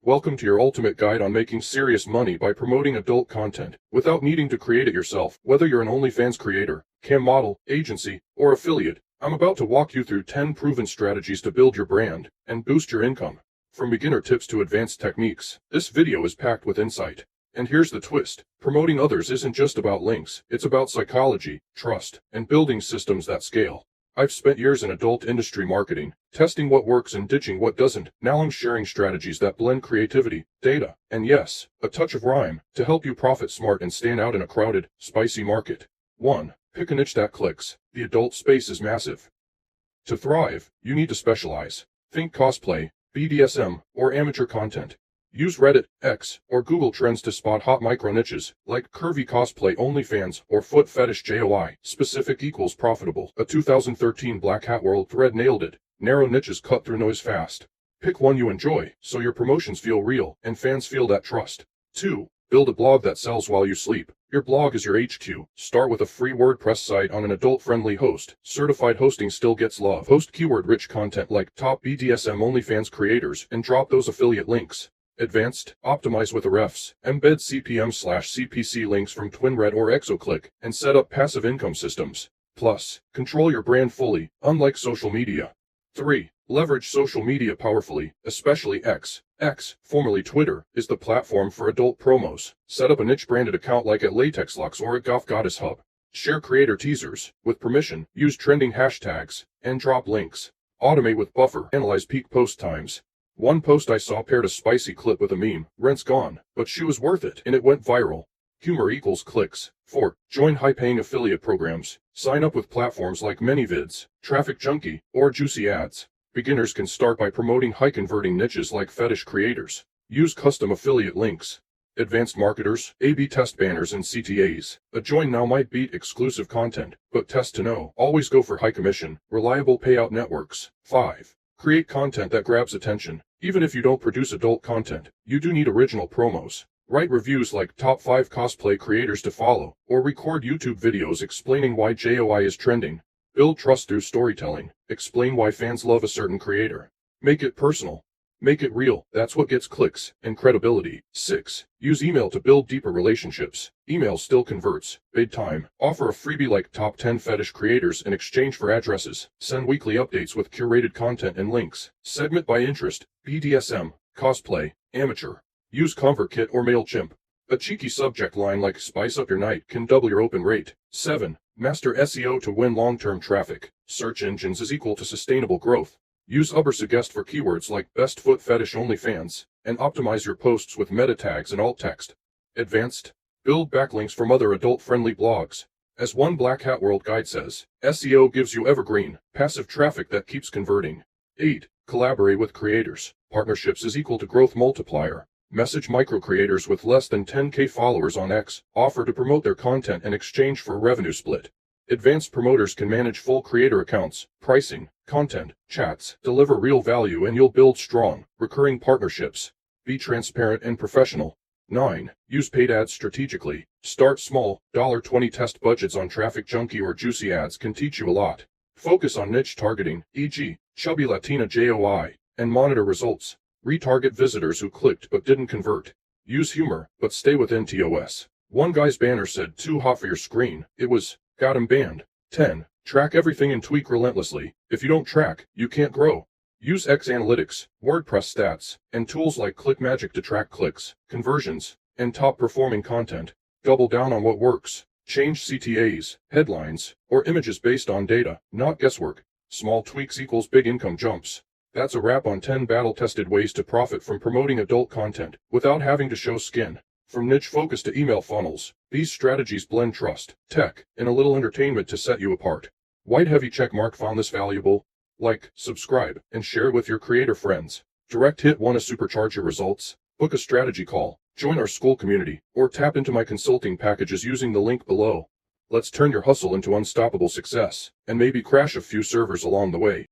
Welcome to your ultimate guide on making serious money by promoting adult content without needing to create it yourself. Whether you're an OnlyFans creator, cam model, agency, or affiliate, I'm about to walk you through 10 proven strategies to build your brand and boost your income. From beginner tips to advanced techniques, this video is packed with insight. And here's the twist. Promoting others isn't just about links, it's about psychology, trust, and building systems that scale. I've spent years in adult industry marketing, testing what works and ditching what doesn't. Now I'm sharing strategies that blend creativity, data, and yes, a touch of rhyme, to help you profit smart and stand out in a crowded, spicy market. 1. Pick a niche that clicks. The adult space is massive. To thrive, you need to specialize. Think cosplay, BDSM, or amateur content. Use Reddit, X, or Google Trends to spot hot micro-niches, like curvy cosplay OnlyFans or foot fetish JOI. Specific equals profitable. A 2013 Black Hat World thread nailed it. Narrow niches cut through noise fast. Pick one you enjoy, so your promotions feel real, and fans feel that trust. 2. Build a blog that sells while you sleep. Your blog is your HQ. Start with a free WordPress site on an adult-friendly host. Certified hosting still gets love. Post keyword-rich content like top BDSM OnlyFans creators, and drop those affiliate links. Advanced, optimize with Ahrefs, embed CPM/CPC links from TwinRed or XOClick, and set up passive income systems. Plus, control your brand fully, unlike social media. 3. Leverage social media powerfully, especially X. X, formerly Twitter, is the platform for adult promos. Set up a niche branded account like at LatexLux or at Goth Goddess Hub. Share creator teasers, with permission, use trending hashtags, and drop links. Automate with Buffer, analyze peak post times. One post I saw paired a spicy clip with a meme. Rent's gone, but she was worth it, and it went viral. Humor equals clicks. 4. Join high-paying affiliate programs. Sign up with platforms like ManyVids, Traffic Junkie, or Juicy Ads. Beginners can start by promoting high-converting niches like fetish creators. Use custom affiliate links. Advanced marketers, A/B test banners, and CTAs. A join now might beat exclusive content, but test to know. Always go for high commission, reliable payout networks. 5. Create content that grabs attention. Even if you don't produce adult content, you do need original promos. Write reviews like top 5 cosplay creators to follow, or record YouTube videos explaining why JOI is trending. Build trust through storytelling. Explain why fans love a certain creator. Make it personal. Make it real. That's what gets clicks and credibility. 6. Use email to build deeper relationships. Email still converts. Paid time. Offer a freebie like top 10 fetish creators in exchange for addresses. Send weekly updates with curated content and links. Segment by interest. BDSM, cosplay, amateur. Use ConvertKit or MailChimp. A cheeky subject line like "Spice Up Your Night" can double your open rate. 7. Master SEO to win long-term traffic. Search engines is equal to sustainable growth. Use Ubersuggest for keywords like best foot fetish OnlyFans, and optimize your posts with meta tags and alt text. Advanced, build backlinks from other adult-friendly blogs. As one Black Hat World guide says, SEO gives you evergreen, passive traffic that keeps converting. 8. Collaborate with creators. Partnerships is equal to growth multiplier. Message micro-creators with less than 10K followers on X, offer to promote their content in exchange for a revenue split. Advanced promoters can manage full creator accounts, pricing, content, chats. Deliver real value and you'll build strong, recurring partnerships. Be transparent and professional. 9. Use paid ads strategically. Start small. $20 test budgets on Traffic Junkie or Juicy Ads can teach you a lot. Focus on niche targeting, e.g., chubby Latina JOI, and monitor results. Retarget visitors who clicked but didn't convert. Use humor, but stay within TOS. One guy's banner said "too hot for your screen." It was, got him banned. 10. Track everything and tweak relentlessly. If you don't track, you can't grow. Use X Analytics, WordPress stats, and tools like ClickMagick to track clicks, conversions, and top-performing content. Double down on what works. Change CTAs, headlines, or images based on data, not guesswork. Small tweaks equals big income jumps. That's a wrap on 10 battle-tested ways to profit from promoting adult content without having to show skin. From niche focus to email funnels, these strategies blend trust, tech, and a little entertainment to set you apart. White heavy checkmark. Found this valuable? Like, subscribe, and share with your creator friends. Direct hit. Want to supercharge your results? Book a strategy call, join our school community, or tap into my consulting packages using the link below. Let's turn your hustle into unstoppable success, and maybe crash a few servers along the way.